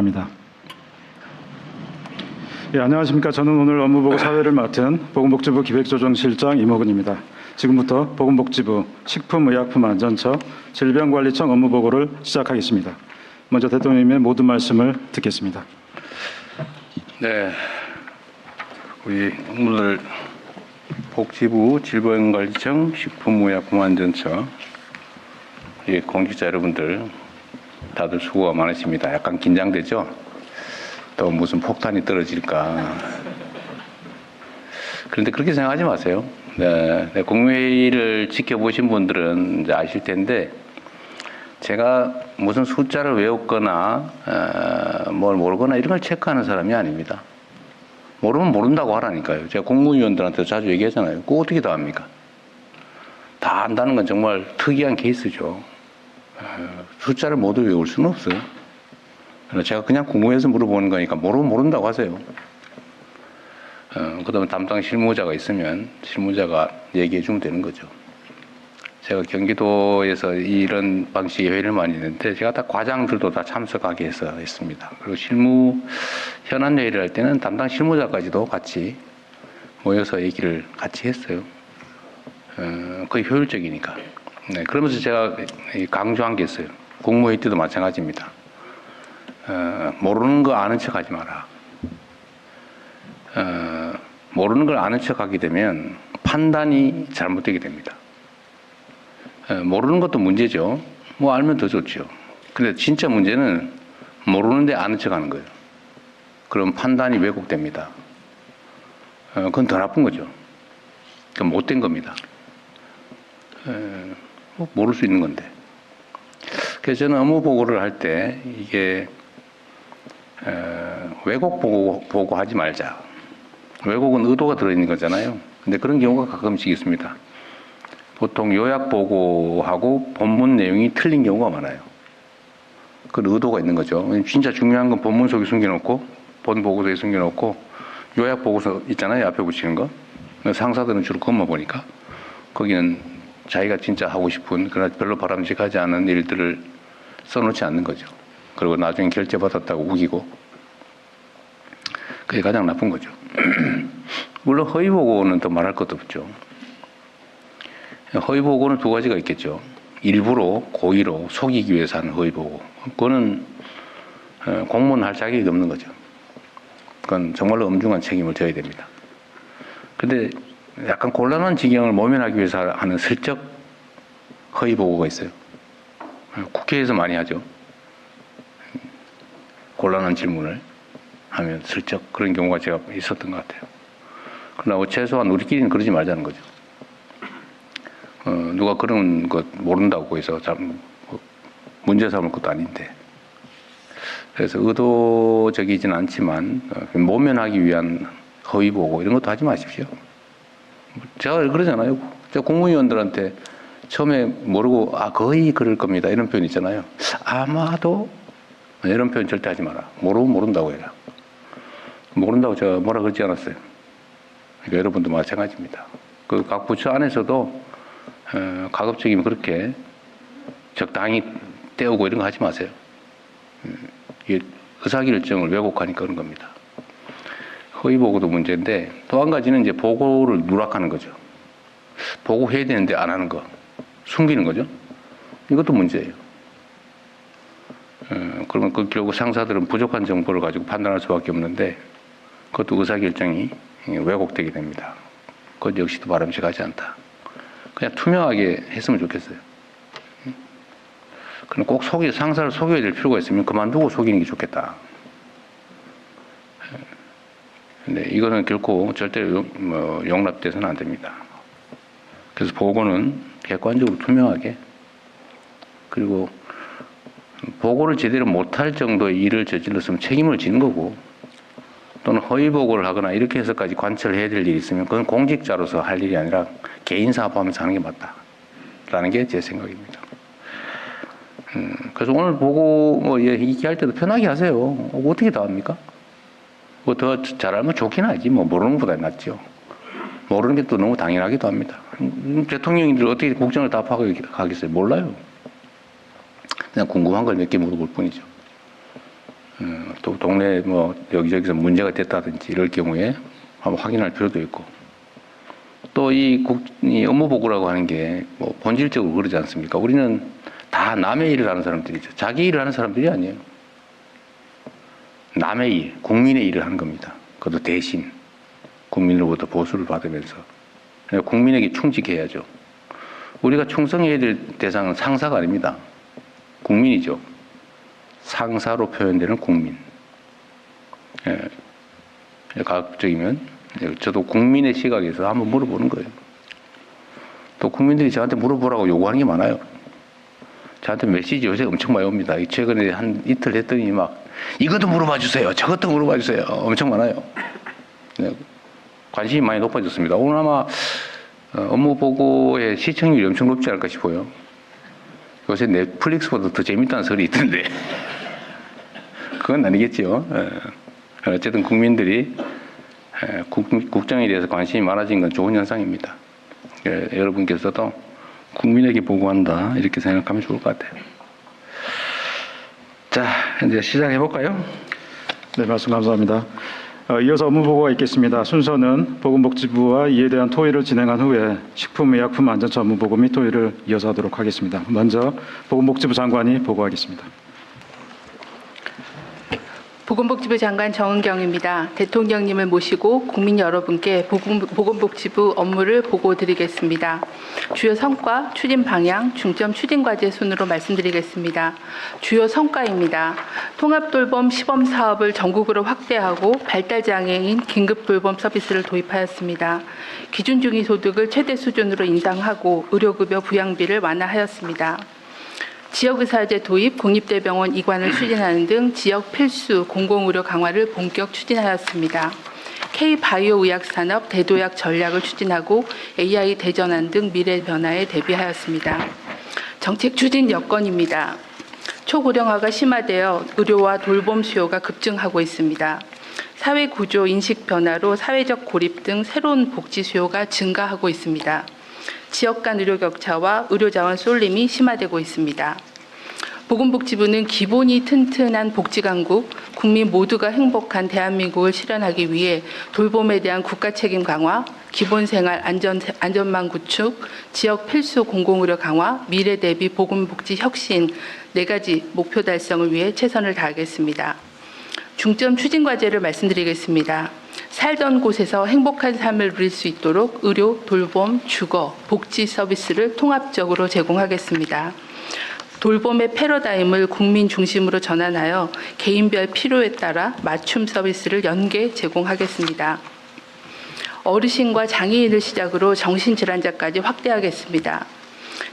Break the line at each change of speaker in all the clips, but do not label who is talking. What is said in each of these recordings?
입니다. 예, 안녕하십니까. 저는 오늘 업무보고 사회를 맡은 보건복지부 기획조정실장 임호근입니다. 지금부터 보건복지부 식품의약품안전처 질병관리청 업무보고를 시작하겠습니다. 먼저 대통령님의 모든 말씀을 듣겠습니다.
네, 우리 오늘 복지부 질병관리청 식품의약품안전처 공직자 여러분들 다들 수고가 많으십니다. 약간 긴장되죠? 또 무슨 폭탄이 떨어질까. 그런데 그렇게 생각하지 마세요. 네, 국무회의를 지켜보신 분들은 이제 아실 텐데, 제가 무슨 숫자를 외웠거나 뭘 모르거나 이런 걸 체크하는 사람이 아닙니다. 모르면 모른다고 하라니까요. 제가 국무위원들한테 자주 얘기하잖아요. 그거 어떻게 다 합니까? 다 안다는 건 정말 특이한 케이스죠. 숫자를 모두 외울 수는 없어요. 제가 그냥 궁금해서 물어보는 거니까 모르면 모른다고 하세요. 그 다음에 담당 실무자가 있으면 실무자가 얘기해 주면 되는 거죠. 제가 경기도에서 이런 방식의 회의를 많이 했는데, 제가 다 과장들도 다 참석하게 해서 했습니다. 그리고 현안 회의를 할 때는 담당 실무자까지도 같이 모여서 얘기를 같이 했어요. 거의 효율적이니까. 네, 그러면서 제가 강조한 게 있어요. 국무회의 때도 마찬가지입니다. 모르는 거 아는 척 하지 마라. 모르는 걸 아는 척 하게 되면 판단이 잘못되게 됩니다. 모르는 것도 문제죠. 뭐 알면 더 좋죠. 근데 진짜 문제는 모르는데 아는 척 하는 거예요. 그럼 판단이 왜곡됩니다. 그건 더 나쁜 거죠. 그건 못된 겁니다. 모를 수 있는 건데. 그래서 저는 업무 보고를 할 때 이게 왜곡 보고 하지 말자. 왜곡은 의도가 들어있는 거잖아요. 근데 그런 경우가 가끔씩 있습니다. 보통 요약 보고하고 본문 내용이 틀린 경우가 많아요. 그건 의도가 있는 거죠. 진짜 중요한 건 본문 속에 숨겨놓고, 본 보고서에 숨겨놓고, 요약 보고서 있잖아요. 앞에 붙이는 거. 상사들은 주로 그것만 보니까. 거기는 자기가 진짜 하고 싶은, 그러나 별로 바람직하지 않은 일들을 써놓지 않는 거죠. 그리고 나중에 결제받았다고 우기고. 그게 가장 나쁜 거죠. 물론 허위 보고는 더 말할 것도 없죠. 허위 보고는 두 가지가 있겠죠. 일부러 고의로 속이기 위해서 하는 허위 보고. 그거는 공무원 할 자격이 없는 거죠. 그건 정말로 엄중한 책임을 져야 됩니다. 근데 약간 곤란한 지경을 모면하기 위해서 하는 슬쩍 허위 보고가 있어요. 국회에서 많이 하죠. 곤란한 질문을 하면 슬쩍 그런 경우가 제가 있었던 것 같아요. 그러나 최소한 우리끼리는 그러지 말자는 거죠. 누가 그런 것 모른다고 해서 문제 삼을 것도 아닌데. 그래서 의도적이진 않지만 모면하기 위한 허위 보고 이런 것도 하지 마십시오. 제가 그러잖아요. 제가 국무위원들한테 처음에 모르고 거의 그럴 겁니다 이런 표현 있잖아요. 아마도 이런 표현 절대 하지 마라. 모르면 모른다고 해라. 모른다고 제가 뭐라 그러지 않았어요. 그러니까 여러분도 마찬가지입니다. 그 각 부처 안에서도 가급적이면 그렇게 적당히 떼우고 이런 거 하지 마세요. 이게 의사결정을 왜곡하니까 그런 겁니다. 허위 보고도 문제인데, 또 한 가지는 이제 보고를 누락하는 거죠. 보고해야 되는데 안 하는 거. 숨기는 거죠. 이것도 문제예요. 그러면 결국 상사들은 부족한 정보를 가지고 판단할 수밖에 없는데, 그것도 의사결정이 왜곡되게 됩니다. 그것 역시도 바람직하지 않다. 그냥 투명하게 했으면 좋겠어요. 그럼 꼭 상사를 속여야 될 필요가 있으면 그만두고 속이는 게 좋겠다. 근데 이거는 결코 절대로 용납돼서는 안 됩니다. 그래서 보고는 객관적으로 투명하게, 그리고 보고를 제대로 못할 정도의 일을 저질렀으면 책임을 지는 거고, 또는 허위 보고를 하거나 이렇게 해서까지 관철해야 될 일이 있으면 그건 공직자로서 할 일이 아니라 개인 사업하면서 하는 게 맞다라는 게 제 생각입니다. 그래서 오늘 보고 얘기할 때도 편하게 하세요. 어떻게 다 합니까? 뭐 더 잘하면 좋긴 하지. 모르는 것보다 낫죠. 모르는 게 또 너무 당연하기도 합니다. 대통령님들 어떻게 국정을 다 파악하겠어요? 몰라요. 그냥 궁금한 걸 몇 개 물어볼 뿐이죠. 또 동네 뭐 여기저기서 문제가 됐다든지 이럴 경우에 한번 확인할 필요도 있고, 또 이 업무 보고라고 하는 게 뭐 본질적으로 그러지 않습니까? 우리는 다 남의 일을 하는 사람들이죠. 자기 일을 하는 사람들이 아니에요. 남의 일, 국민의 일을 하는 겁니다. 그것도 대신 국민으로부터 보수를 받으면서 국민에게 충직해야죠. 우리가 충성해야 될 대상은 상사가 아닙니다. 국민이죠. 상사로 표현되는 국민. 가급적이면 저도 국민의 시각에서 한번 물어보는 거예요. 또 국민들이 저한테 물어보라고 요구하는 게 많아요. 저한테 메시지 요새 엄청 많이 옵니다. 최근에 한 이틀 했더니 막 이것도 물어봐 주세요. 저것도 물어봐 주세요. 엄청 많아요. 관심이 많이 높아졌습니다. 오늘 아마 업무 보고의 시청률이 엄청 높지 않을까 싶어요. 요새 넷플릭스보다 더 재밌다는 소리 있던데. 그건 아니겠죠. 어쨌든 국민들이 국정에 대해서 관심이 많아진 건 좋은 현상입니다. 여러분께서도 국민에게 보고한다 이렇게 생각하면 좋을 것 같아요. 자, 이제 시작해 볼까요?
네, 말씀 감사합니다. 이어서 업무 보고가 있겠습니다. 순서는 보건복지부와 이에 대한 토의를 진행한 후에 식품의약품안전처 업무 보고 및 토의를 이어서 하도록 하겠습니다. 먼저 보건복지부 장관이 보고하겠습니다.
보건복지부 장관 정은경입니다. 대통령님을 모시고 국민 여러분께 보건복지부 업무를 보고드리겠습니다. 주요 성과, 추진 방향, 중점 추진 과제 순으로 말씀드리겠습니다. 주요 성과입니다. 통합돌봄 시범 사업을 전국으로 확대하고 발달장애인 긴급돌봄 서비스를 도입하였습니다. 기준 중위 소득을 최대 수준으로 인상하고 의료급여 부양비를 완화하였습니다. 지역의사제 도입, 국립대병원 이관을 추진하는 등 지역 필수 공공의료 강화를 본격 추진하였습니다. K바이오 의학산업 대도약 전략을 추진하고 AI 대전환 등 미래 변화에 대비하였습니다. 정책 추진 여건입니다. 초고령화가 심화되어 의료와 돌봄 수요가 급증하고 있습니다. 사회 구조 인식 변화로 사회적 고립 등 새로운 복지 수요가 증가하고 있습니다. 지역 간 의료 격차와 의료 자원 쏠림이 심화되고 있습니다. 보건복지부는 기본이 튼튼한 복지강국, 국민 모두가 행복한 대한민국을 실현하기 위해 돌봄에 대한 국가 책임 강화, 기본생활 안전망 구축, 지역 필수 공공의료 강화, 미래 대비 보건복지 혁신 4가지 목표 달성을 위해 최선을 다하겠습니다. 중점 추진 과제를 말씀드리겠습니다. 살던 곳에서 행복한 삶을 누릴 수 있도록 의료, 돌봄, 주거, 복지 서비스를 통합적으로 제공하겠습니다. 돌봄의 패러다임을 국민 중심으로 전환하여 개인별 필요에 따라 맞춤 서비스를 연계 제공하겠습니다. 어르신과 장애인을 시작으로 정신질환자까지 확대하겠습니다.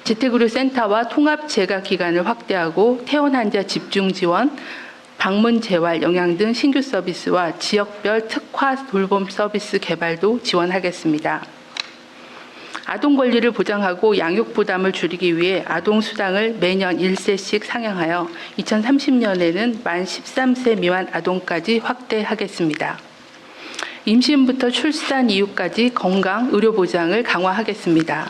재택의료센터와 통합재가 기관을 확대하고 퇴원 환자 집중 지원, 방문 재활, 영양 등 신규 서비스와 지역별 특화 돌봄 서비스 개발도 지원하겠습니다. 아동 권리를 보장하고 양육 부담을 줄이기 위해 아동 수당을 매년 1세씩 상향하여 2030년에는 만 13세 미만 아동까지 확대하겠습니다. 임신부터 출산 이후까지 건강 의료 보장을 강화하겠습니다.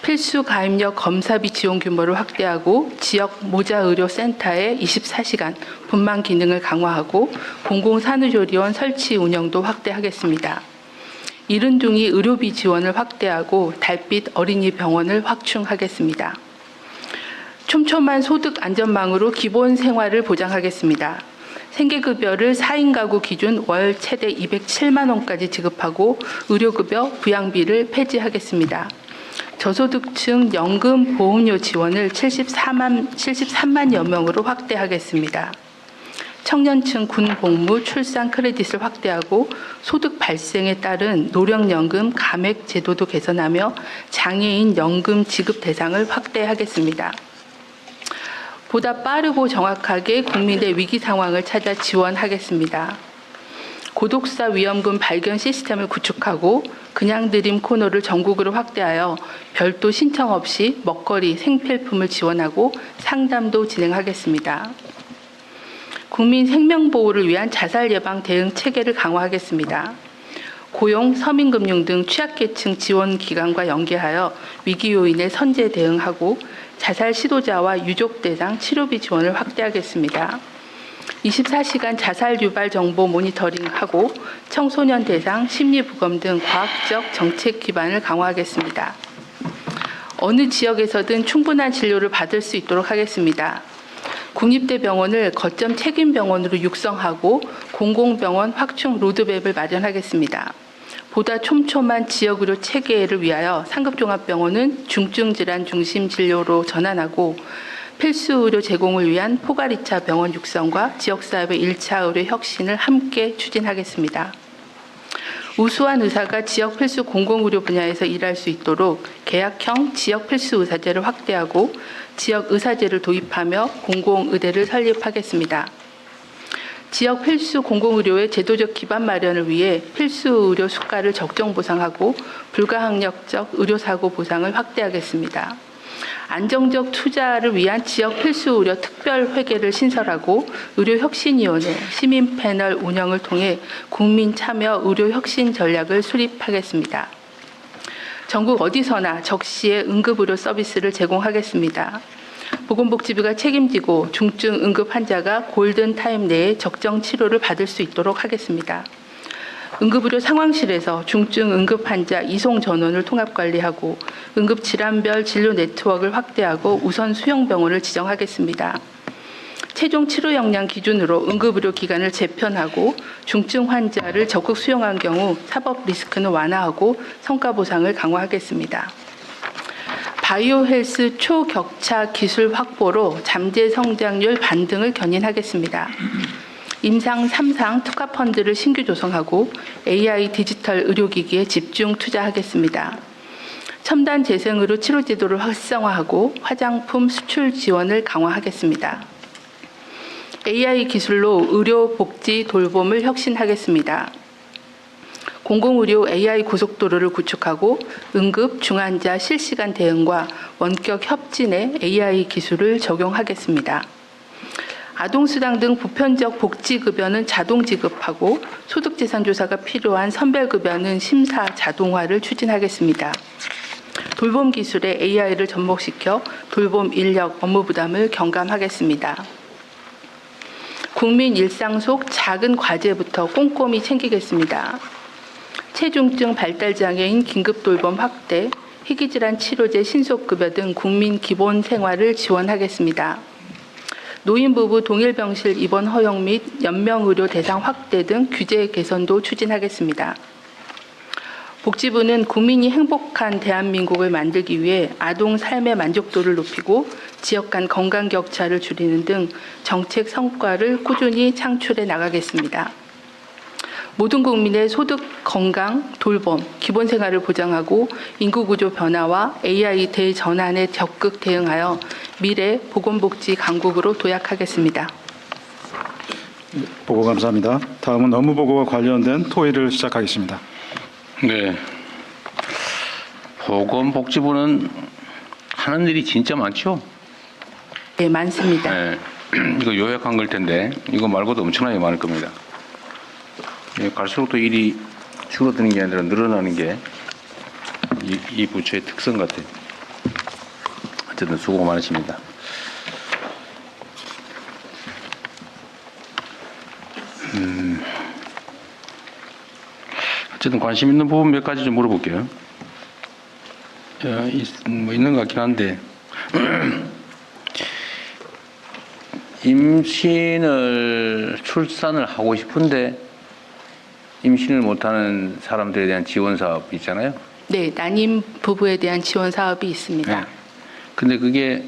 필수 가입력 검사비 지원 규모를 확대하고 지역 모자의료센터의 24시간 분만 기능을 강화하고 공공산후조리원 설치 운영도 확대하겠습니다. 이른둥이 의료비 지원을 확대하고 달빛 어린이 병원을 확충하겠습니다. 촘촘한 소득 안전망으로 기본 생활을 보장하겠습니다. 생계급여를 4인 가구 기준 월 최대 207만 원까지 지급하고 의료급여 부양비를 폐지하겠습니다. 저소득층 연금 보험료 지원을 73만여 명으로 확대하겠습니다. 청년층 군 복무 출산 크레딧을 확대하고 소득 발생에 따른 노령연금 감액 제도도 개선하며 장애인 연금 지급 대상을 확대하겠습니다. 보다 빠르고 정확하게 국민의 위기 상황을 찾아 지원하겠습니다. 고독사 위험군 발견 시스템을 구축하고 그냥 드림 코너를 전국으로 확대하여 별도 신청 없이 먹거리, 생필품을 지원하고 상담도 진행하겠습니다. 국민 생명보호를 위한 자살 예방 대응 체계를 강화하겠습니다. 고용, 서민금융 등 취약계층 지원 기관과 연계하여 위기 요인에 선제 대응하고 자살 시도자와 유족 대상 치료비 지원을 확대하겠습니다. 24시간 자살 유발 정보 모니터링하고 청소년 대상 심리부검 등 과학적 정책 기반을 강화하겠습니다. 어느 지역에서든 충분한 진료를 받을 수 있도록 하겠습니다. 국립대병원을 거점 책임병원으로 육성하고 공공병원 확충 로드맵을 마련하겠습니다. 보다 촘촘한 지역의료 체계를 위하여 상급종합병원은 중증질환 중심 진료로 전환하고 필수 의료 제공을 위한 포괄 2차 병원 육성과 지역사회의 1차 의료 혁신을 함께 추진하겠습니다. 우수한 의사가 지역 필수 공공의료 분야에서 일할 수 있도록 계약형 지역 필수 의사제를 확대하고 지역 의사제를 도입하며 공공의대를 설립하겠습니다. 지역 필수 공공의료의 제도적 기반 마련을 위해 필수 의료 수가를 적정 보상하고 불가항력적 의료사고 보상을 확대하겠습니다. 안정적 투자를 위한 지역 필수 의료 특별회계를 신설하고 의료혁신위원회, 시민 패널 운영을 통해 국민 참여 의료혁신 전략을 수립하겠습니다. 전국 어디서나 적시에 응급의료 서비스를 제공하겠습니다. 보건복지부가 책임지고 중증 응급 환자가 골든타임 내에 적정 치료를 받을 수 있도록 하겠습니다. 응급의료 상황실에서 중증 응급 환자 이송 전원을 통합 관리하고 응급 질환별 진료 네트워크를 확대하고 우선 수용병원을 지정하겠습니다. 최종 치료 역량 기준으로 응급의료 기관을 재편하고 중증 환자를 적극 수용한 경우 사법 리스크는 완화하고 성과 보상을 강화하겠습니다. 바이오 헬스 초격차 기술 확보로 잠재 성장률 반등을 견인하겠습니다. 임상 3상 특화펀드를 신규 조성하고 AI 디지털 의료기기에 집중 투자하겠습니다. 첨단 재생의료 치료제도를 활성화하고 화장품 수출 지원을 강화하겠습니다. AI 기술로 의료 복지 돌봄을 혁신하겠습니다. 공공의료 AI 고속도로를 구축하고 응급 중환자 실시간 대응과 원격 협진에 AI 기술을 적용하겠습니다. 아동수당 등 보편적 복지급여는 자동 지급하고 소득재산조사가 필요한 선별급여는 심사 자동화를 추진하겠습니다. 돌봄 기술에 AI를 접목시켜 돌봄 인력 업무 부담을 경감하겠습니다. 국민 일상 속 작은 과제부터 꼼꼼히 챙기겠습니다. 체중증 발달장애인 긴급돌봄 확대, 희귀질환 치료제 신속급여 등 국민 기본 생활을 지원하겠습니다. 노인부부 동일병실 입원 허용 및 연명의료 대상 확대 등 규제 개선도 추진하겠습니다. 복지부는 국민이 행복한 대한민국을 만들기 위해 아동 삶의 만족도를 높이고 지역 간 건강 격차를 줄이는 등 정책 성과를 꾸준히 창출해 나가겠습니다. 모든 국민의 소득, 건강, 돌봄, 기본 생활을 보장하고 인구 구조 변화와 AI 대전환에 적극 대응하여 미래 보건복지 강국으로 도약하겠습니다.
보고 감사합니다. 다음은 업무보고와 관련된 토의를 시작하겠습니다.
네. 보건복지부는 하는 일이 진짜 많죠?
네, 많습니다.
네. 이거 요약한 걸 텐데 이거 말고도 엄청나게 많을 겁니다. 예, 갈수록 또 일이 줄어드는 게 아니라 늘어나는 게 이 부처의 특성 같아요. 어쨌든 수고 많으십니다. 어쨌든 관심 있는 부분 몇 가지 좀 물어볼게요. 뭐 있는 것 같긴 한데 임신을 출산을 하고 싶은데 임신을 못하는 사람들에 대한 지원 사업 있잖아요.
네, 난임 부부에 대한 지원 사업이 있습니다.
네. 근데 그게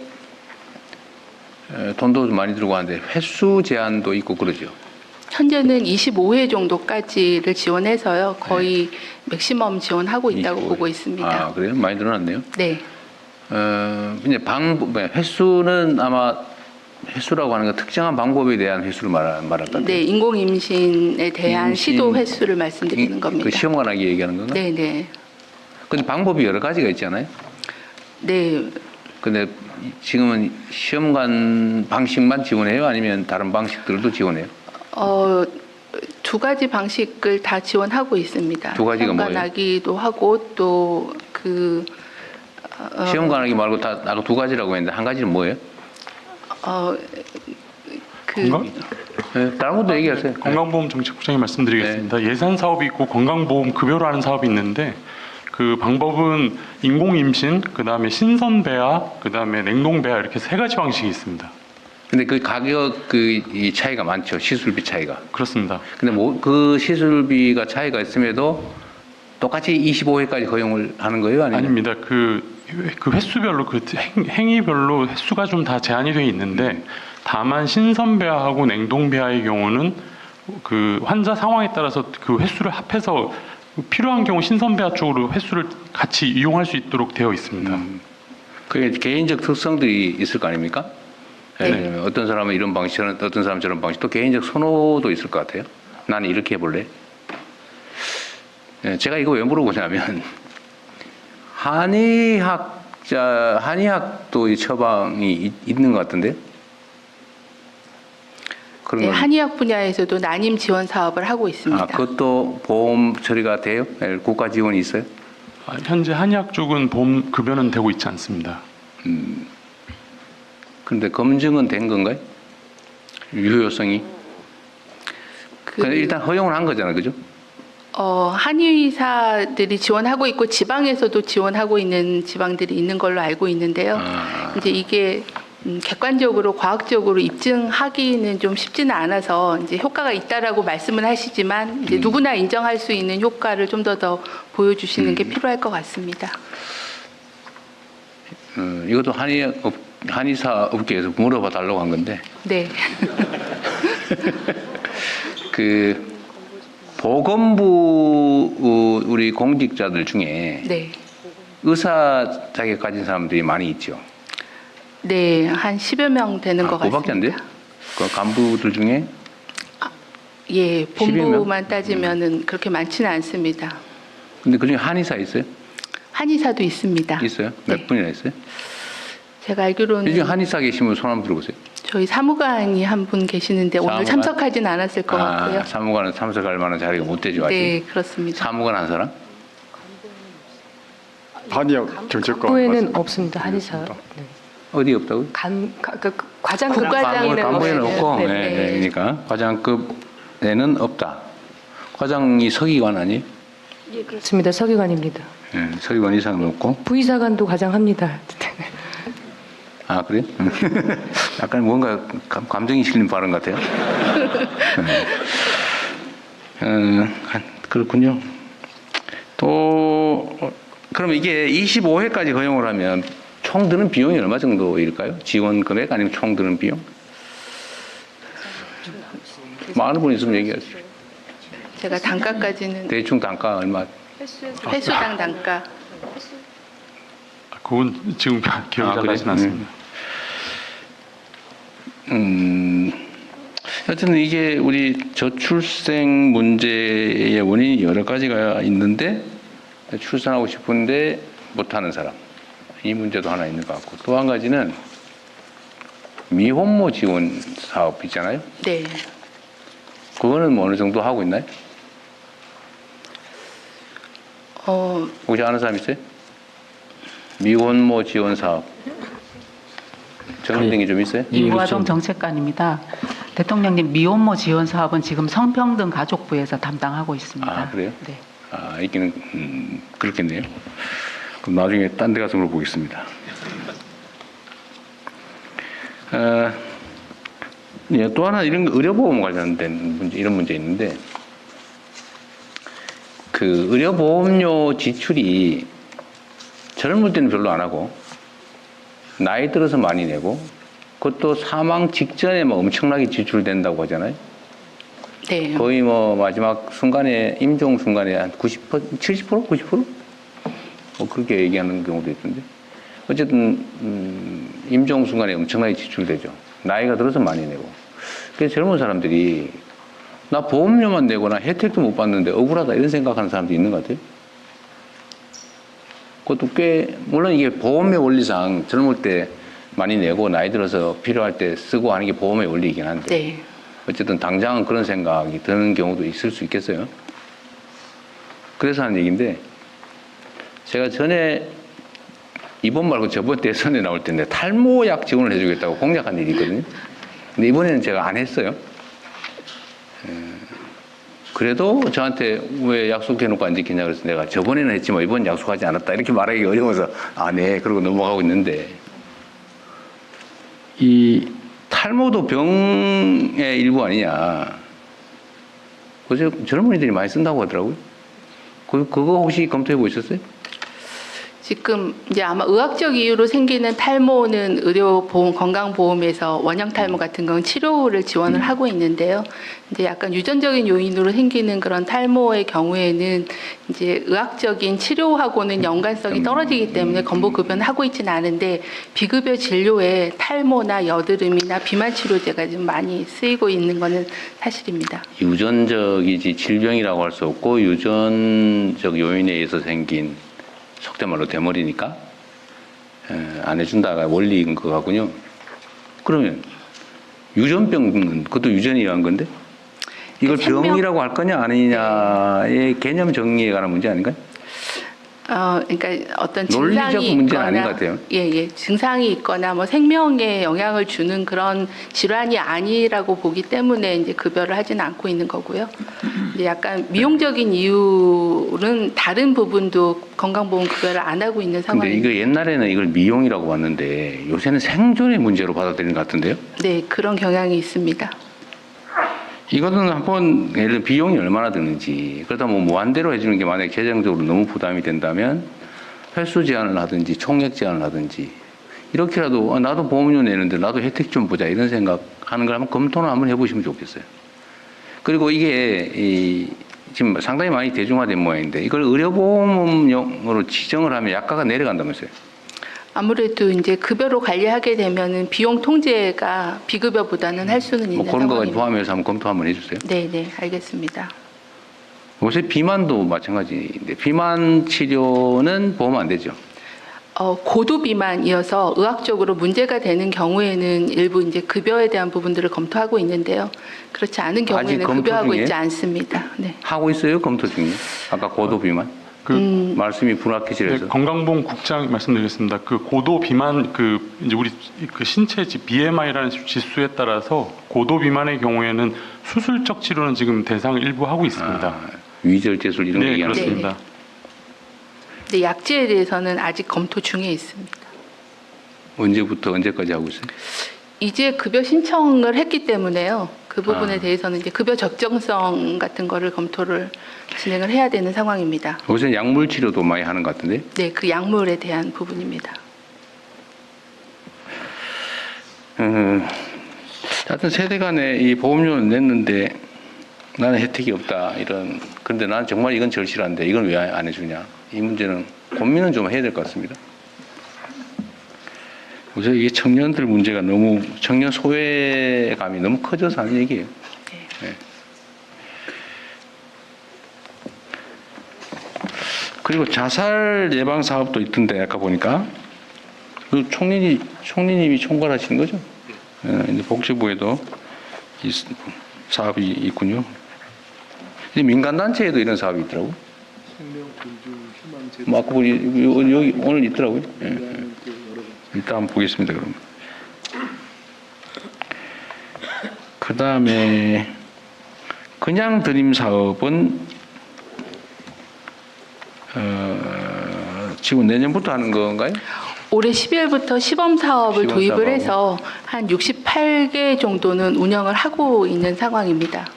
돈도 많이 들고 하는데 횟수 제한도 있고 그러죠.
현재는 25회 정도까지를 지원해서요. 거의 맥시멈 지원하고 있다고
25회.
보고 있습니다.
아, 그래요? 많이 늘어났네요.
네.
이제 횟수는 아마 횟수라고 하는 건 특정한 방법에 대한 횟수를 말할까?
네, 인공 임신에 대한
임신-
시도 횟수를 말씀드리는 겁니다.
그 시험관하기 얘기하는 건가?
네, 네.
근데 방법이 여러 가지가 있잖아요.
네.
근데 지금은 시험관 방식만 지원해요? 아니면 다른 방식들도 지원해요?
두 가지 방식을 다 지원하고 있습니다.
두 가지가 뭐예요?
시험관하기도 하고 또 그
시험관하기 말고 다 아까 두 가지라고 했는데 한 가지는 뭐예요?
그
건강?
네, 다른 것도 얘기하세요.
건강보험정책부장님 말씀드리겠습니다. 예산 사업이 있고 건강보험 급여로 하는 사업이 있는데 그 방법은 인공임신, 그다음에 신선배아, 그다음에 냉동배아 이렇게 세 가지 방식이 있습니다.
근데 그 가격 이 차이가 많죠. 시술비 차이가.
그렇습니다.
근데 뭐 그 시술비가 차이가 있음에도 똑같이 25회까지 허용을 하는 거예요, 아니면?
아닙니다. 그 횟수별로 행위별로 횟수가 좀 다 제한이 되어 있는데 다만 신선배아하고 냉동배아의 경우는 그 환자 상황에 따라서 그 횟수를 합해서 필요한 경우 신선배아 쪽으로 횟수를 같이 이용할 수 있도록 되어 있습니다.
그게 개인적 특성들이 있을 거 아닙니까?
네.
예를 들면 어떤 사람은 이런 방식, 어떤 사람은 저런 방식, 또 개인적 선호도 있을 것 같아요. 나는 이렇게 해볼래. 예, 제가 이거 왜 물어보냐면 한의학도 이 처방이 있는 것 같은데. 그런
네,
건-
한의학 분야에서도 난임 지원 사업을 하고 있습니다.
그것도 보험 처리가 돼요? 국가 지원이 있어요?
현재 한의학 쪽은 보험 급여는 되고 있지 않습니다.
그런데 검증은 된 건가요? 유효성이? 근데 일단 허용을 한 거잖아요, 그죠?
한의사들이 지원하고 있고 지방에서도 지원하고 있는 지방들이 있는 걸로 알고 있는데요. 이제 이게 객관적으로 과학적으로 입증하기는 좀 쉽지는 않아서 이제 효과가 있다라고 말씀은 하시지만 이제 누구나 인정할 수 있는 효과를 좀 더 보여주시는 게 필요할 것 같습니다.
이것도 한의사 업계에서 물어봐 달라고 한 건데,
네.
그 보건부 우리 공직자들 중에
네.
의사 자격 가진 사람들이 많이 있죠.
네, 한 10여 명 되는 것
그거밖에 안 돼요?
같습니다.
그 간부들 중에
예,
10여 명?
본부만 따지면은 그렇게 많지는 않습니다.
근데 그중에 한의사 있어요?
한의사도 있습니다.
있어요? 몇
네.
분이나 있어요?
제가 알기로는
요즘 한의사 계시면 손 한번 들어보세요.
저희 사무관이 한 분 계시는데 오늘
사무관?
참석하진 않았을 것 같고요.
사무관은 참석할 만한 자리가 못 되죠, 아직.
네, 그렇습니다.
사무관 한 사람?
한의학 정책관
간부에는 없습니다. 한의사. 네.
어디 없다고요?
과장급
국과장에는
간부에는 없고,
네,
네,
네.
네, 그러니까 과장급에는 없다. 과장이 서기관 아니에요?
예, 그렇습니다. 서기관입니다.
네, 서기관 이상은 없고.
부의사관도 과장합니다.
아, 그래요? 약간 뭔가 감정이 실린 발언 같아요. 그렇군요. 또, 그럼 이게 25회까지 허용을 하면 총 드는 비용이 얼마 정도일까요? 지원 금액 아니면 총 드는 비용? 많은 분 있으면 얘기하시죠.
제가 단가까지는
대충 단가 얼마?
회수당 단가.
그건 지금 기억이 잘
그래요?
나진 않습니다.
하여튼 이게 우리 저출생 문제의 원인이 여러 가지가 있는데 출산하고 싶은데 못하는 사람, 이 문제도 하나 있는 것 같고, 또 한 가지는 미혼모 지원 사업 있잖아요.
네.
그거는 뭐 어느 정도 하고 있나요? 혹시 아는 사람 있어요? 미혼모 지원 사업 정립된 게 좀 있어요?
이무화동 정책관입니다. 대통령님, 미혼모 지원 사업은 지금 성평등 가족부에서 담당하고 있습니다.
아, 그래요?
네.
아, 있기는 그렇겠네요. 그럼 나중에 딴 데 가서 물어보겠습니다. 예, 또 하나 이런 의료보험 관련된 문제, 이런 문제 있는데, 그 의료보험료 지출이 젊을 때는 별로 안 하고 나이 들어서 많이 내고, 그것도 사망 직전에 막 엄청나게 지출된다고 하잖아요.
네.
거의 뭐 마지막 순간에, 임종 순간에 한 90%, 70%? 90%? 뭐 그렇게 얘기하는 경우도 있던데. 어쨌든 임종 순간에 엄청나게 지출되죠. 나이가 들어서 많이 내고. 그래서 젊은 사람들이 나 보험료만 내거나 혜택도 못 받는데 억울하다 이런 생각하는 사람도 있는 것 같아요. 그것도 꽤, 물론 이게 보험의 원리상 젊을 때 많이 내고 나이 들어서 필요할 때 쓰고 하는 게 보험의 원리이긴 한데,
네.
어쨌든 당장은 그런 생각이 드는 경우도 있을 수 있겠어요. 그래서 하는 얘기인데, 제가 전에 이번 말고 저번 대선에 나올 때인데 탈모약 지원을 해주겠다고 공약한 일이 있거든요. 근데 이번에는 제가 안 했어요. 그래도 저한테 왜 약속해놓고 안 지키냐 그래서 내가 저번에는 했지만 이번 약속하지 않았다 이렇게 말하기 어려워서 네 그러고 넘어가고 있는데 이 탈모도 병의 일부 아니냐. 그래서 젊은이들이 많이 쓴다고 하더라고요. 그거 혹시 검토해 보셨어요?
지금 이제 아마 의학적 이유로 생기는 탈모는 의료보험, 건강보험에서 원형 탈모 같은 건 치료를 지원을 하고 있는데요. 이제 약간 유전적인 요인으로 생기는 그런 탈모의 경우에는 이제 의학적인 치료하고는 연관성이 떨어지기 때문에 건보급여는 하고 있지는 않은데 비급여 진료에 탈모나 여드름이나 비만 치료제가 좀 많이 쓰이고 있는 거는 사실입니다.
유전적이지 질병이라고 할 수 없고 유전적 요인에 의해서 생긴 속된 말로 대머리니까 안 해준다가 원리인 것 같군요. 그러면 유전병은 그것도 유전에 의한 건데 이걸 병이라고 할 거냐 아니냐의 개념 정리에 관한 문제 아닌가요?
그러니까 어떤
논리적
증상이
문제는
있거나,
아닌 것 같아요.
예, 증상이 있거나 뭐 생명에 영향을 주는 그런 질환이 아니라고 보기 때문에 이제 급여를 하지는 않고 있는 거고요. 이제 약간 미용적인 이유는 다른 부분도 건강보험 급여를 안 하고 있는
근데
상황입니다.
이거 옛날에는 이걸 미용이라고 봤는데 요새는 생존의 문제로 받아들이는 것 같은데요?
네, 그런 경향이 있습니다.
이거는 한번 예를 들어 비용이 얼마나 드는지 그러다 뭐 무한대로 해주는 게 만약에 재정적으로 너무 부담이 된다면 횟수 제한을 하든지 총액 제한을 하든지 이렇게라도 나도 보험료 내는데 나도 혜택 좀 보자 이런 생각하는 걸 한번 검토를 한번 해보시면 좋겠어요. 그리고 이게 지금 상당히 많이 대중화된 모양인데 이걸 의료보험용으로 지정을 하면 약가가 내려간다면서요.
아무래도 이제 급여로 관리하게 되면은 비용 통제가 비급여보다는 할 수는 있는
뭐 그런 거까지
상황입니다.
포함해서 한번 검토 한번 해주세요.
네, 네, 알겠습니다.
요새 비만도 마찬가지인데 비만 치료는 보험 안 되죠.
고도 비만이어서 의학적으로 문제가 되는 경우에는 일부 이제 급여에 대한 부분들을 검토하고 있는데요. 그렇지 않은 경우에는
검토
급여하고
중이에요?
있지 않습니다. 네.
하고 있어요? 검토 중이에요? 아까 고도 비만? 말씀이 불확실해서.
네, 건강보험 국장 말씀드리겠습니다. 그 고도 비만 이제 우리 그 신체지 BMI라는 지수에 따라서 고도 비만의 경우에는 수술적 치료는 지금 대상 일부 하고 있습니다.
위절제술 이런 거
네,
얘기하는 거예요.
그렇습니다.
근데 약제에 대해서는 아직 검토 중에 있습니다.
언제부터 언제까지 하고 있어요?
이제 급여 신청을 했기 때문에요. 그 부분에 대해서는 이제 급여 적정성 같은 거를 검토를 진행을 해야 되는 상황입니다.
요새 약물 치료도 많이 하는 것 같은데?
네, 그 약물에 대한 부분입니다.
하여튼 세대 간에 이 보험료를 냈는데 나는 혜택이 없다 이런. 그런데 나는 정말 이건 절실한데 이건 왜 안 해주냐. 이 문제는 고민은 좀 해야 될 것 같습니다. 요새 이게 청년들 문제가 너무 청년 소외감이 너무 커져서 하는 얘기예요. 네. 그리고 자살 예방 사업도 있던데 아까 보니까 그 총리님이 총괄하시는 거죠? 이제 복지부에도 이 사업이 있군요. 이제 민간 단체에도 이런 사업이 있더라고. 뭐 아까 여기 오늘 있더라고요. 예. 일단 한번 보겠습니다. 그러면. 그 다음에 그냥 드림 사업은 지금 내년부터 하는 건가요?
올해 12월부터 시범 사업을
시범
도입을
사업하고.
해서 한 68개 정도는 운영을 하고 있는 상황입니다.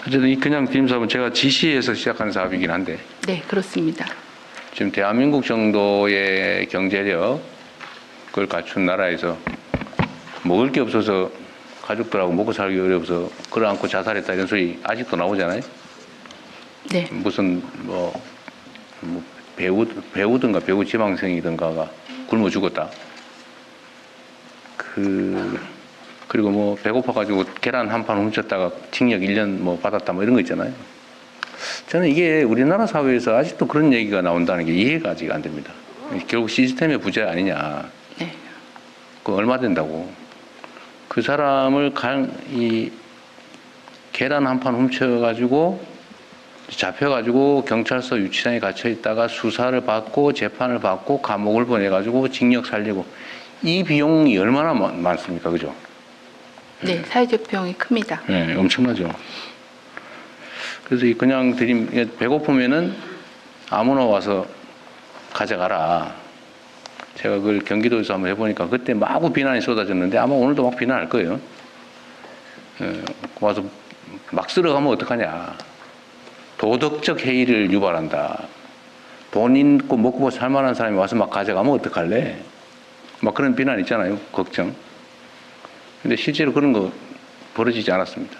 어쨌든 이 그냥 드림 사업은 제가 지시해서 시작한 사업이긴 한데
네, 그렇습니다.
지금 대한민국 정도의 경제력 그걸 갖춘 나라에서 먹을 게 없어서 가족들하고 먹고 살기 어려워서 끌어안고 자살했다 이런 소리 아직도 나오잖아요.
네,
무슨 뭐 배우든가 배우 지망생이든가가 굶어 죽었다. 그리고 뭐 배고파가지고 계란 한 판 훔쳤다가 징역 1년 뭐 받았다 뭐 이런 거 있잖아요. 저는 이게 우리나라 사회에서 아직도 그런 얘기가 나온다는 게 이해가 아직 안 됩니다. 결국 시스템의 부재 아니냐.
네.
그 얼마 된다고. 그 사람을 이 계란 한 판 훔쳐가지고 잡혀가지고 경찰서 유치장에 갇혀 있다가 수사를 받고 재판을 받고 감옥을 보내가지고 징역 살리고 이 비용이 얼마나 많습니까, 그죠?
네, 사회적 비용이 큽니다.
네, 엄청나죠. 그래서 그냥 배고프면은 아무나 와서 가져가라. 제가 그걸 경기도에서 한번 해보니까 그때 마구 비난이 쏟아졌는데 아마 오늘도 막 비난할 거예요. 와서 막 쓸어가면 어떡하냐. 도덕적 해이를 유발한다. 돈 있고 먹고 살만한 사람이 와서 막 가져가면 어떡할래? 막 그런 비난 있잖아요. 걱정. 근데 실제로 그런 거 벌어지지 않았습니다.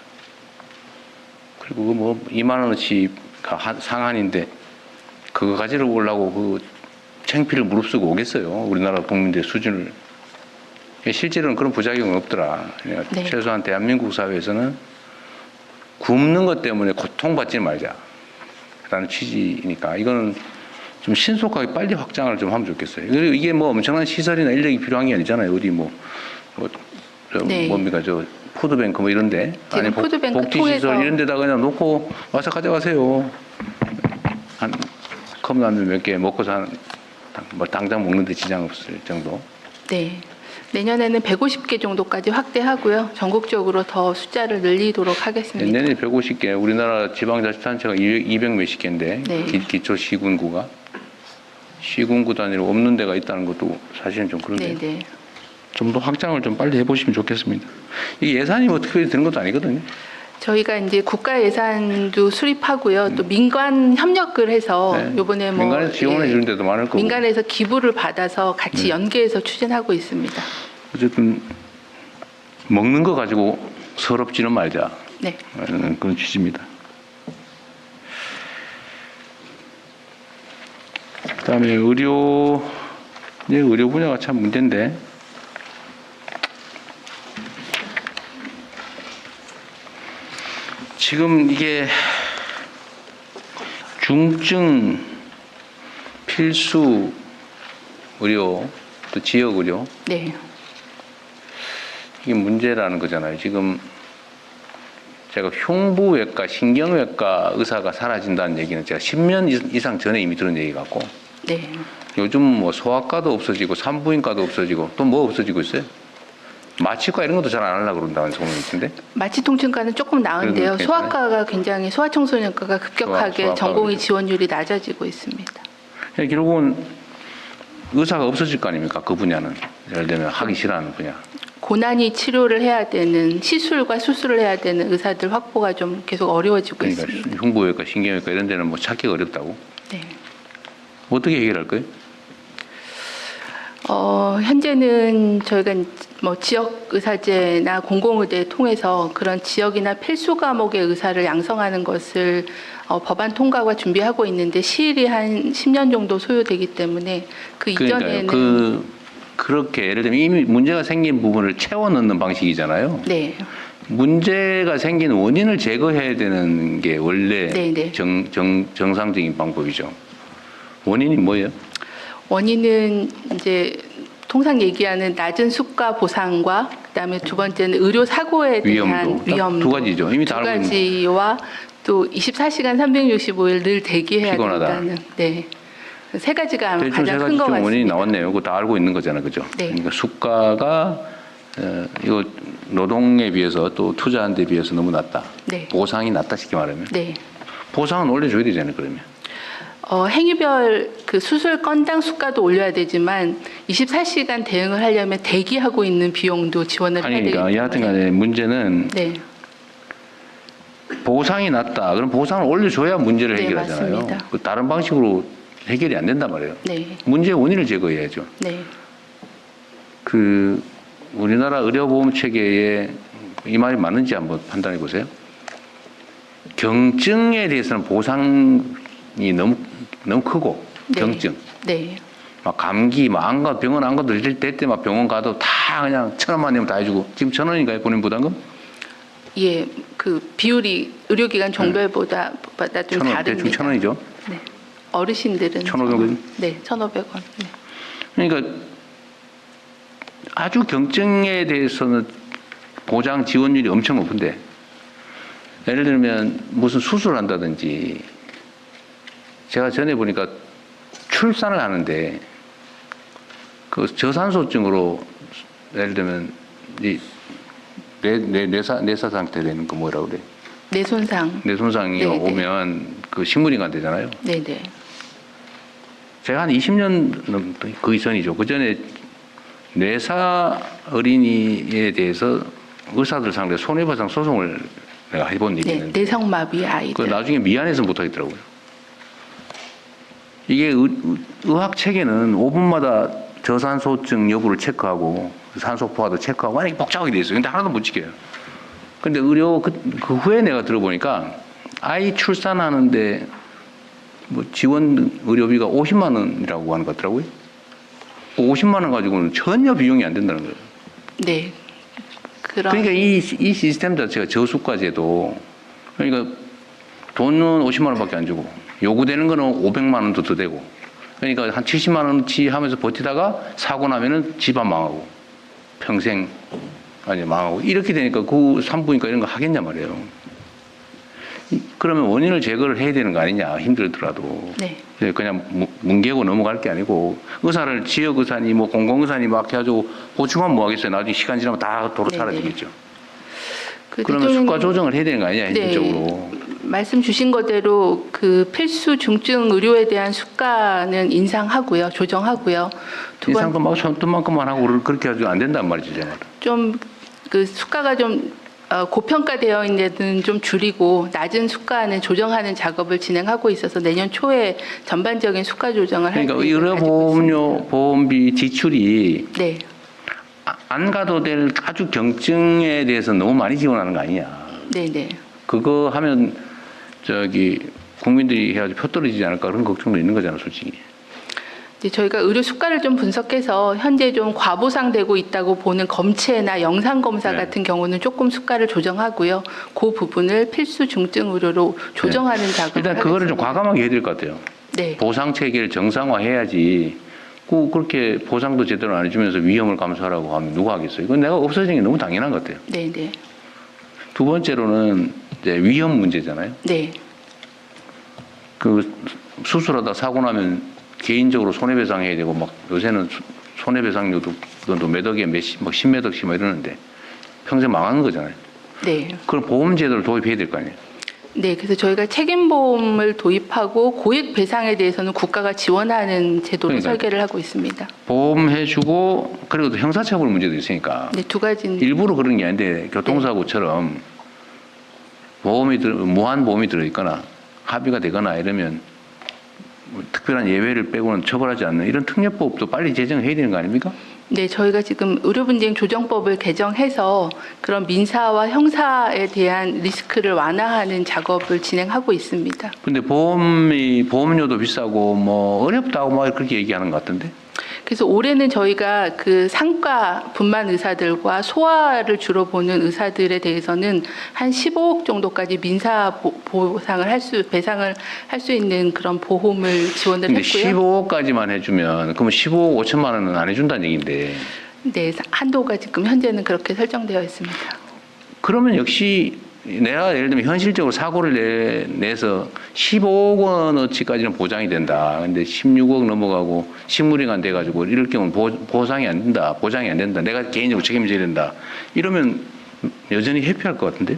그리고 뭐 2만 원어치 상한인데 그거 가지러 오려고 그 창피를 무릅쓰고 오겠어요. 우리나라 국민들 수준을. 실제로는 그런 부작용은 없더라.
네.
최소한 대한민국 사회에서는 굶는 것 때문에 고통받지 말자. 라는 취지니까 이거는 좀 신속하게 빨리 확장을 좀 하면 좋겠어요. 그리고 이게 뭐 엄청난 시설이나 인력이 필요한 게 아니잖아요. 어디
네.
뭡니까 푸드뱅크 뭐 이런데
지금 푸드뱅크
복지시설
통해서
이런 데다가 그냥 놓고 와서 가져가세요. 한 컵라면 몇 개 먹고 뭐 당장 먹는데 지장 없을 정도.
네. 내년에는 150개 정도까지 확대하고요. 전국적으로 더 숫자를 늘리도록 하겠습니다.
내년에 150개, 우리나라 지방자치단체가 200 몇십 개인데
네.
기초 시군구가 시군구 단위로 없는 데가 있다는 것도 사실은 좀 그런데
네, 네.
좀 더 확장을 좀 빨리 해보시면 좋겠습니다. 이게 예산이 뭐 특별히 드는 것도 아니거든요.
저희가 이제 국가 예산도 수립하고요. 또 민간 협력을 해서
네.
이번에 뭐
민간에서 지원해 주는 데도 많을 거고.
민간에서 기부를 받아서 같이 연계해서 추진하고 있습니다.
어쨌든 먹는 거 가지고 서럽지는 말자.
네.
그런 취지입니다. 그다음에 의료 분야가 참 문제인데 지금 이게 중증 필수 의료 또 지역 의료
네.
이게 문제라는 거잖아요. 지금 제가 흉부외과, 신경외과 의사가 사라진다는 얘기는 제가 10년 이상 전에 이미 들은 얘기 같고
네.
요즘 뭐 소아과도 없어지고 산부인과도 없어지고 또 뭐 없어지고 있어요? 마취과 이런 것도 잘 안 하려고 그런다는 소문이 있던데.
마취통증과는 조금 나은데요.
그래도
소아과가 굉장히 소아청소년과가 급격하게
소아과가
전공의
그렇죠.
지원율이 낮아지고 있습니다.
결국은 의사가 없어질 거 아닙니까? 그 분야는. 예를 들면 하기 싫어하는 분야.
고난이 치료를 해야 되는 시술과 수술을 해야 되는 의사들 확보가 좀 계속 어려워지고
그러니까
있습니다.
흉부외과, 신경외과 이런 데는 뭐 찾기가 어렵다고.
네.
어떻게 해결할 거예요?
현재는 저희가 뭐 지역 의사제나 공공의대 통해서 그런 지역이나 필수 과목의 의사를 양성하는 것을 법안 통과가 준비하고 있는데 시일이 한 10년 정도 소요되기 때문에 그 이전에는
그렇게 예를 들면 이미 문제가 생긴 부분을 채워 넣는 방식이잖아요.
네.
문제가 생긴 원인을 제거해야 되는 게 원래
네네.
정상적인 방법이죠. 원인이 뭐예요?
원인은 이제 통상 얘기하는 낮은 수가 보상과 그다음에 두 번째는 의료 사고에 대한 위험도
두 가지죠. 이미
두
다 알고 있는
가지와 또 24시간 365일 늘 대기해야
피곤하다.
된다는 네. 세 가지가 아마
대충 세
가장
가지
큰 것
좀
같습니다.
원인이 나왔네요. 그거 다 알고 있는 거잖아요, 그죠?
네.
그러니까 수가가 이거 노동에 비해서 또 투자한 데 비해서 너무 낮다.
네.
보상이 낮다 쉽게 말하면.
네.
보상은 올려줘야 되잖아요, 그러면.
행위별 그 수술 건당 수가도 올려야 되지만 24시간 대응을 하려면 대기하고 있는 비용도 지원을 해야 되기
그러니까
때문에
여하튼간에 문제는
네.
보상이 낮다. 그럼 보상을 올려줘야 문제를
네,
해결하잖아요.
맞습니다.
그 다른 방식으로 해결이 안 된단 말이에요.
네.
문제의 원인을 제거해야죠.
네.
그 우리나라 의료보험 체계에 이 말이 맞는지 한번 판단해 보세요. 경증에 대해서는 보상이 너무 크고
네.
경증.
네.
막 감기, 막 안 가, 병원 안 가도 될 때 막 병원 가도 다 그냥 1,000원만 내면 다 해주고. 지금 1,000원인가요? 본인 부담금?
예, 그 비율이 의료기관 종별보다 좀
1,000원,
다릅니다.
대충 1,000원이죠.
네. 어르신들은
1,500원?
네, 1,500원. 네.
그러니까 아주 경증에 대해서는 보장 지원율이 엄청 높은데 예를 들면 무슨 수술을 한다든지 제가 전에 보니까 출산을 하는데 그 저산소증으로 예를 들면 이 뇌사 상태 되는 거 뭐라 그래?
뇌손상.
뇌손상이
네,
오면 그 식물인간 되잖아요.
네네.
제가 한 20년 그 이전이죠. 그 전에 뇌사 어린이에 대해서 의사들 상대로 손해배상 소송을 내가 해본 일이
네,
있는데
뇌성마비
그
아이들.
나중에 미안해서 못 하겠더라고요. 이게 의학 체계는 5분마다 저산소증 여부를 체크하고 산소 포화도 체크하고 완전히 복잡하게 돼 있어요. 근데 하나도 못 지켜요. 근데 의료 그 후에 내가 들어보니까 아이 출산하는데 뭐 지원 의료비가 50만 원이라고 하는 것 같더라고요. 50만 원 가지고는 전혀 비용이 안 된다는 거예요.
네.
그러니까 이 시스템 자체가 저수가 제도. 그러니까 돈은 50만 원밖에 안 주고 요구되는 거는 500만 원도 더 되고. 그러니까 한 70만 원치 하면서 버티다가 사고 나면은 집안 망하고 평생 아니 망하고 이렇게 되니까 그 산부인과 이런 거 하겠냐 말이에요. 그러면 원인을 제거를 해야 되는 거 아니냐 힘들더라도.
네.
그냥 뭉개고 넘어갈 게 아니고 의사를 지역 의사니 뭐 공공 의사니 막 해가지고 보충하면 뭐 하겠어요. 나중에 시간 지나면 다 도로
네네.
사라지겠죠.
그
그러면
대통령님-
수가 조정을 해야 되는 거 아니냐
네.
현실적으로.
말씀 주신 거대로 그 필수 중증 의료에 대한 수가는 인상하고요, 조정하고요. 두 번
인상도 막 손톱만큼만 하고 그렇게 해가지고 안 된단 말이죠. 제가.
좀 그 수가가 좀 고평가되어 있는 데는 좀 줄이고 낮은 수가는 조정하는 작업을 진행하고 있어서 내년 초에 전반적인 수가 조정을 할
그러니까
계획을 가지고
의료보험료 보험비 지출이
있습니다. 네,
안 가도 될 아주 경증에 대해서 너무 많이 지원하는 거 아니냐.
네, 네.
그거 하면 저기 국민들이 해가지고 표 떨어지지 않을까 그런 걱정도 있는 거잖아, 솔직히.
이제 저희가 의료 수가를 좀 분석해서 현재 좀 과보상되고 있다고 보는 검체나 영상 검사
네.
같은 경우는 조금 수가를 조정하고요. 그 부분을 필수 중증 의료로 조정하는 작업을
일단 그거를 좀
하겠습니다.
과감하게 해야 될 것 같아요.
네,
보상 체계를 정상화해야지. 그렇게 보상도 제대로 안 해주면서 위험을 감수하라고 하면 누가 하겠어요? 이건 내가 없어지는 게 너무 당연한 것 같아요.
네, 네,
두 번째로는 이제 위험 문제잖아요.
네,
그 수술하다 사고 나면 개인적으로 손해배상 해야 되고 막 요새는 손해배상료도 몇 억에 막 10몇 억씩 막 이러는데 평생 망하는 거잖아요.
네.
그럼 보험제도를 도입해야 될 거 아니에요.
네, 그래서 저희가 책임보험을 도입하고 고액 배상에 대해서는 국가가 지원하는 제도를
그러니까요.
설계를 하고 있습니다.
보험해주고 그리고 또 형사처벌 문제도 있으니까
네, 두 가지는
일부러 그런 게 아닌데 교통사고처럼 무한 보험이 들어있거나 합의가 되거나 이러면 뭐 특별한 예외를 빼고는 처벌하지 않는 이런 특례법도 빨리 제정해야 되는 거 아닙니까?
네, 저희가 지금 의료분쟁 조정법을 개정해서 그런 민사와 형사에 대한 리스크를 완화하는 작업을 진행하고 있습니다.
근데 보험료도 비싸고 뭐 어렵다고 막 그렇게 얘기하는 것 같던데.
그래서 올해는 저희가 그 상가 분만 의사들과 소아를 주로 보는 의사들에 대해서는 한 15억 정도까지 민사 배상을 할 수 있는 그런 보험을 지원을
근데
했고요.
15억까지만 해주면 그러면 15억 5천만 원은 안 해준다는 얘기인데
네, 한도가 지금 현재는 그렇게 설정되어 있습니다.
그러면 역시 내가 예를 들면 현실적으로 사고를 내서 15억 원어치까지는 보장이 된다. 근데 16억 넘어가고 식물인간 돼가지고 이럴 경우는 보상이 안 된다. 보장이 안 된다. 내가 개인적으로 책임져야 된다. 이러면 여전히 회피할 것 같은데?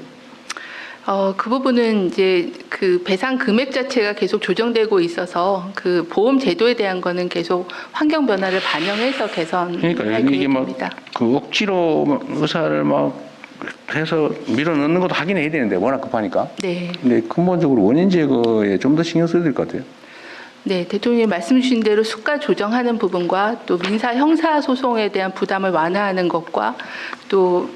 그 부분은 이제 그 배상 금액 자체가 계속 조정되고 있어서 그 보험 제도에 대한 거는 계속 환경 변화를 반영해서 개선할
그러니까 이게 막
계획입니다.
그 억지로 막 의사를 막 해서 밀어넣는 것도 하긴 해야 되는데 워낙 급하니까.
네.
근데 근본적으로 원인 제거에 좀 더 신경 써야 될 것 같아요.
네, 대통령이 말씀 주신 대로 수가 조정하는 부분과 또 민사 형사 소송에 대한 부담을 완화하는 것과 또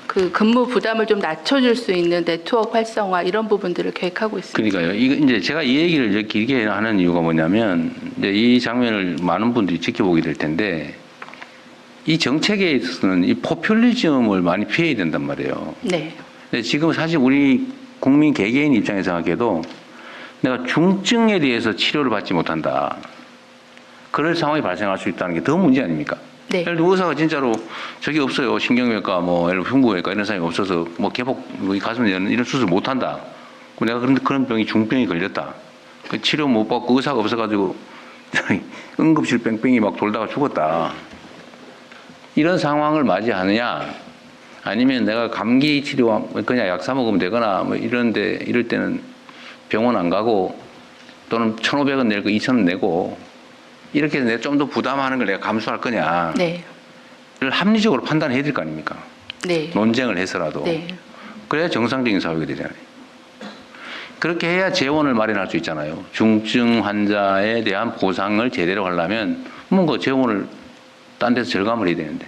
그 근무 부담을 좀 낮춰줄 수 있는 네트워크 활성화 이런 부분들을 계획하고 있습니다.
그러니까요. 이제 제가 이 얘기를 이제 길게 하는 이유가 뭐냐면 이제 이 장면을 많은 분들이 지켜보게 될 텐데 이 정책에 있어서는 이 포퓰리즘을 많이 피해야 된단 말이에요.
네,
근데 지금 사실 우리 국민 개개인 입장에서 생각해도 내가 중증에 대해서 치료를 받지 못한다. 그럴 상황이 발생할 수 있다는 게 더 문제 아닙니까?
네,
예를 들어 의사가 진짜로 저기 없어요. 신경외과 뭐 예를 들어 흉부외과 이런 사람이 없어서 뭐 개복 뭐 가슴 여는 이런 수술 못 한다. 내가 그런 병이 중병이 걸렸다. 그 치료 못 받고 의사가 없어가지고 응급실 뺑뺑이 막 돌다가 죽었다. 이런 상황을 맞이하느냐 아니면 내가 감기 치료 그냥 약 사 먹으면 되거나 뭐 이런데 이럴 때는 병원 안 가고 또는 1,500원 낼 거 2,000원 내고 이렇게 내가 좀 더 부담하는 걸 내가 감수할 거냐.
네.
를 합리적으로 판단해야 될 거 아닙니까?
네.
논쟁을 해서라도.
네.
그래야 정상적인 사회가 되잖아요. 그렇게 해야 재원을 마련할 수 있잖아요. 중증 환자에 대한 보상을 제대로 하려면 뭔가 재원을 딴 데서 절감을 해야 되는데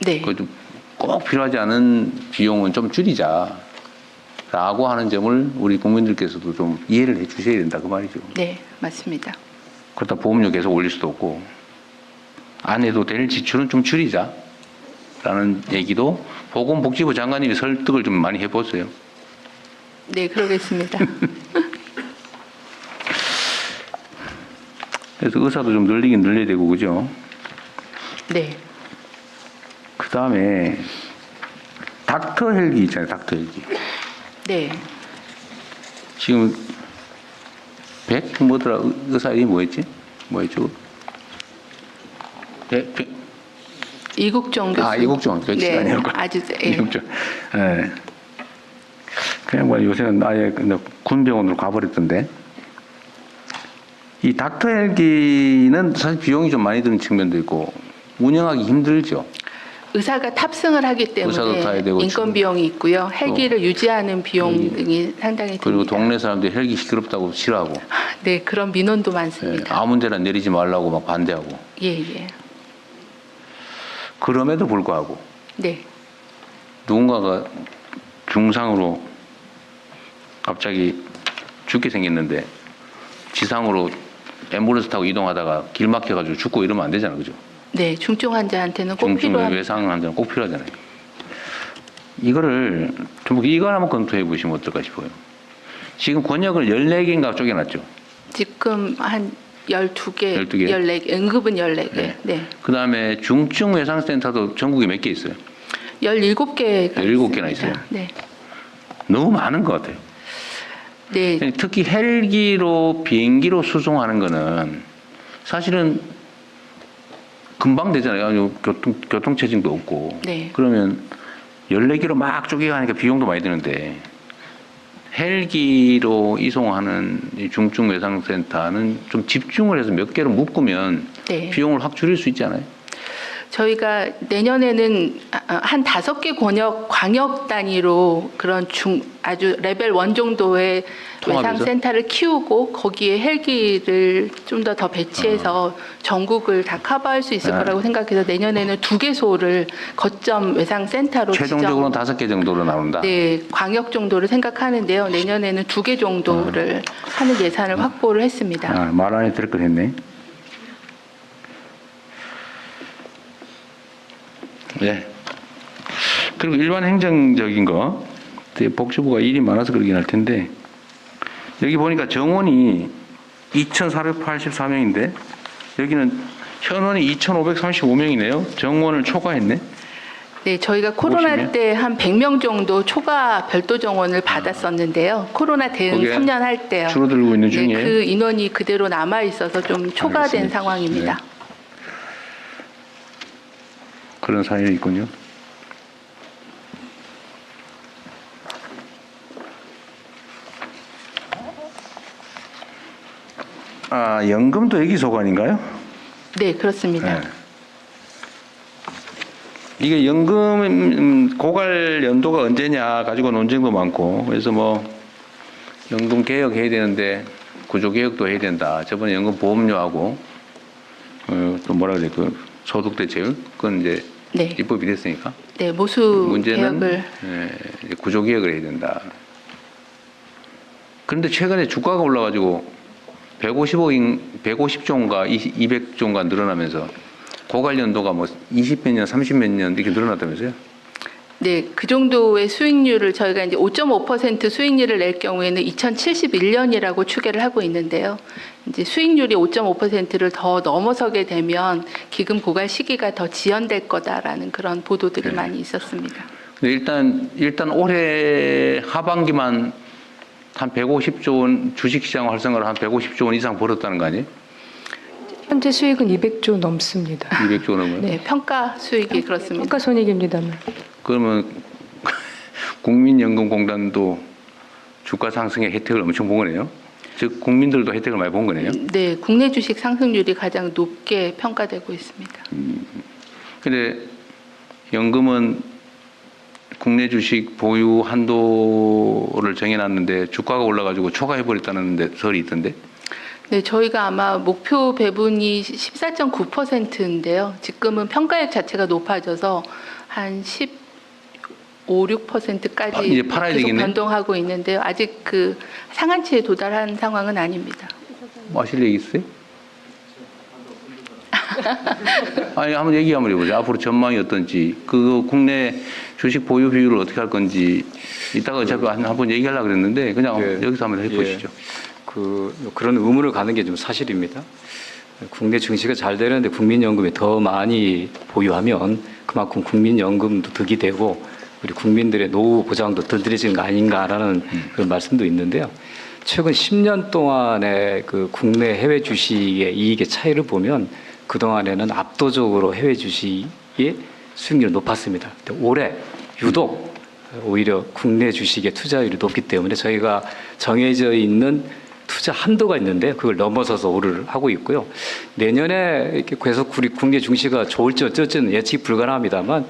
네.
그것도 꼭 필요하지 않은 비용은 좀 줄이자 라고 하는 점을 우리 국민들께서도 좀 이해를 해 주셔야 된다 그 말이죠.
네, 맞습니다.
그렇다 보험료 계속 올릴 수도 없고 안 해도 될 지출은 좀 줄이자 라는 얘기도 보건복지부 장관님이 설득을 좀 많이 해보세요.
네, 그러겠습니다.
그래서 의사도 좀 늘리긴 늘려야 되고 그죠?
네.
그 다음에 닥터 헬기 있잖아요. 닥터 헬기.
네.
지금 100 뭐더라 의사 이름이 뭐였죠? 100
이국종 교수.
이국종 그렇지
네,
아니었고
아주 예.
이국종. 예. 그냥 뭐 요새는 아예 군 병원으로 가버렸던데 이 닥터 헬기는 사실 비용이 좀 많이 드는 측면도 있고 운영하기 힘들죠.
의사가 탑승을 하기
의사도 타야
때문에
되고
인건 비용이 있고요. 헬기를 유지하는 비용 등이 상당히
그리고
듭니다.
동네 사람들이 헬기 시끄럽다고 싫어하고
네, 그런 민원도
예,
많습니다.
아무 데나 내리지 말라고 막 반대하고
예, 예.
그럼에도 불구하고
네.
누군가가 중상으로 갑자기 죽게 생겼는데 지상으로 앰뷸런스 타고 이동하다가 길 막혀가지고 죽고 이러면 안 되잖아요. 그죠?
네, 중증 환자한테는 꼭
중증
필요한
외상 환자는 꼭 필요하잖아요. 이거를 좀 이걸 한번 검토해 보시면 어떨까 싶어요. 지금 권역을 14개인가 쪼개놨죠.
지금 한 12개,
12개?
14개, 응급은 14개.
네.
네.
그다음에 중증 외상센터도 전국에 몇 개 있어요?
17개가
17개나 있어요.
네.
너무 많은 것 같아요.
네.
특히 헬기로 비행기로 수송하는 거는 사실은 금방 되잖아요. 교통체증도 없고.
네.
그러면 14개로 막 쪼개가니까 비용도 많이 드는데 헬기로 이송하는 이 중증 외상센터는 좀 집중을 해서 몇 개로 묶으면
네.
비용을 확 줄일 수 있잖아요.
저희가 내년에는 한 5개 광역 단위로 그런 아주 레벨 1 정도의
통합해서?
외상센터를 키우고 거기에 헬기를 좀 더 배치해서 전국을 다 커버할 수 있을
네.
거라고 생각해서 내년에는 2개소를 거점 외상센터로
최종적으로는 5개 정도로 나온다.
네, 광역 정도를 생각하는데요. 내년에는 2개 정도를 하는 예산을 확보를 했습니다.
말 안에 들을 걸 했네. 네. 그리고 일반 행정적인 거, 복지부가 일이 많아서 그러긴 할 텐데, 여기 보니까 정원이 2,484명인데, 여기는 현원이 2,535명이네요. 정원을 초과했네.
네, 저희가 코로나
보시면?
때 한 100명 정도 초과 별도 정원을 받았었는데요. 코로나 대응
그게
3년 할 때요.
줄어들고 있는
네,
중이에요.
그 인원이 그대로 남아 있어서 좀 초과된
알겠습니다.
상황입니다.
네. 그런 사연이 있군요. 연금도 여기 소관인가요?
네, 그렇습니다.
네. 이게 연금 고갈 연도가 언제냐 가지고 논쟁도 많고 그래서 뭐 연금 개혁해야 되는데 구조 개혁도 해야 된다. 저번에 연금 보험료하고 또 뭐라 그래 그 소득 대체율 그건 이제
네.
입법이 됐으니까
네, 모수
문제는
개혁을
이제 구조 개혁을 해야 된다. 그런데 최근에 주가가 올라가지고 150조인가 200조인가 늘어나면서 고갈 연도가 뭐 20몇 년, 30몇 년 이렇게 늘어났다면서요?
네, 그 정도의 수익률을 저희가 이제 5.5% 수익률을 낼 경우에는 2071년이라고 추계를 하고 있는데요. 이제 수익률이 5.5%를 더 넘어서게 되면 기금 고갈 시기가 더 지연될 거다라는 그런 보도들이
네.
많이 있었습니다.
근데 일단 올해 하반기만 한 150조 원 주식시장 활성화를 한 150조 원 이상 벌었다는 거 아니에요?
현재 수익은 200조 넘습니다.
200조 넘어요?
네, 평가 수익이 그렇습니다.
평가손익입니다만.
그러면 국민연금공단도 주가 상승의 혜택을 엄청 본 거네요. 즉 국민들도 혜택을 많이 본 거네요.
네, 국내 주식 상승률이 가장 높게 평가되고 있습니다.
근데 연금은 국내 주식 보유 한도를 정해놨는데 주가가 올라가지고 초과해버렸다는 설이 있던데.
네, 저희가 아마 목표 배분이 14.9%인데요. 지금은 평가액 자체가 높아져서 한 15, 6%까지
이제 팔아야
계속
되겠네?
변동하고 있는데요. 아직 그 상한치에 도달한 상황은 아닙니다.
아실 얘기 있어요? 아니 한번 얘기 한번 해보죠. 앞으로 전망이 어떤지, 그 국내 주식 보유 비율을 어떻게 할 건지 이따가 어차피 한번 얘기하려고 그랬는데 그냥
예.
여기서 한번 해보시죠.
그런 의문을 가는 게 좀 사실입니다. 국내 증시가 잘 되는데 국민연금이 더 많이 보유하면 그만큼 국민연금도 득이 되고 우리 국민들의 노후 보장도 덜 들어지는 거 아닌가라는 그런 말씀도 있는데요. 최근 10년 동안의 그 국내 해외 주식의 이익의 차이를 보면 그동안에는 압도적으로 해외 주식의 수익률이 높았습니다. 근데 올해 유독 오히려 국내 주식의 투자율이 높기 때문에 저희가 정해져 있는 투자 한도가 있는데 그걸 넘어서서 오를 하고 있고요. 내년에 이렇게 계속 우리 국내 증시가 좋을지 어쩔지는 예측이 불가능합니다만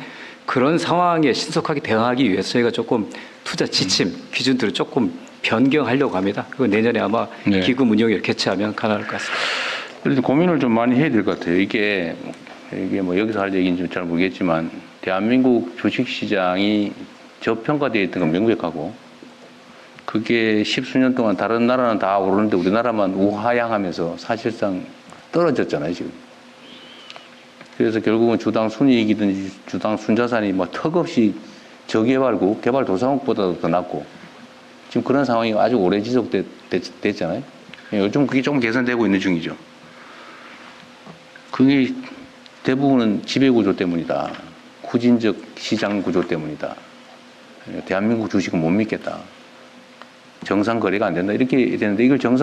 그런 상황에 신속하게 대응하기 위해서 저희가 조금 투자 지침 기준들을 조금 변경하려고 합니다. 그거 내년에 아마
네.
기금 운용을 개최하면 가능할 것 같습니다.
그래서 고민을 좀 많이 해야 될 것 같아요. 이게 뭐 여기서 할 얘기인지 잘 모르겠지만 대한민국 주식시장이 저평가되어 있던 건 명백하고 그게 10수년 동안 다른 나라는 다 오르는데 우리나라만 우하향하면서 사실상 떨어졌잖아요, 지금. 그래서 결국은 주당 순이익이든지 주당 순자산이 뭐 턱없이 저개발국, 개발도상국보다도 더 낮고 지금 그런 상황이 아주 오래 지속됐잖아요. 요즘 그게 조금 개선되고 있는 중이죠. 그게 대부분은 지배구조 때문이다. 후진적 시장 구조 때문이다. 대한민국 주식은 못 믿겠다. 정상 거래가 안 된다. 이렇게 되는데 이걸 정상